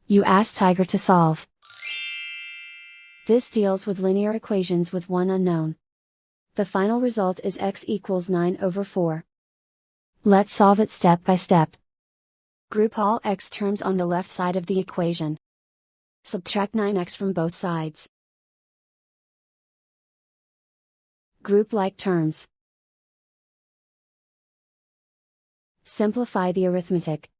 You ask Tiger to solve. This deals with linear equations with one unknown. The final result is x equals 9/4. Let's solve it step by step. Group all x terms on the left side of the equation. Subtract 9x from both sides. Group like terms. Simplify the arithmetic.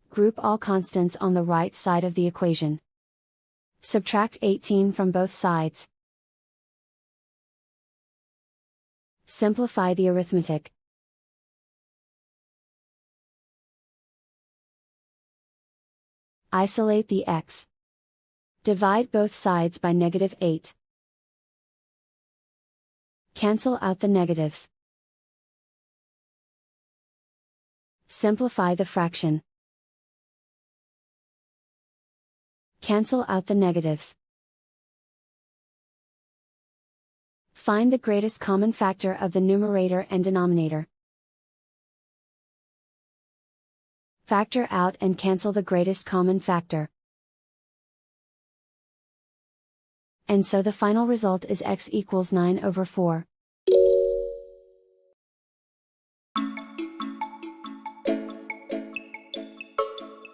Group all constants on the right side of the equation. Subtract 18 from both sides. Simplify the arithmetic. Isolate the x. Divide both sides by -8. Cancel out the negatives. Simplify the fraction. Cancel out the negatives. Find the greatest common factor of the numerator and denominator. Factor out and cancel the greatest common factor. And so the final result is x equals 9/4.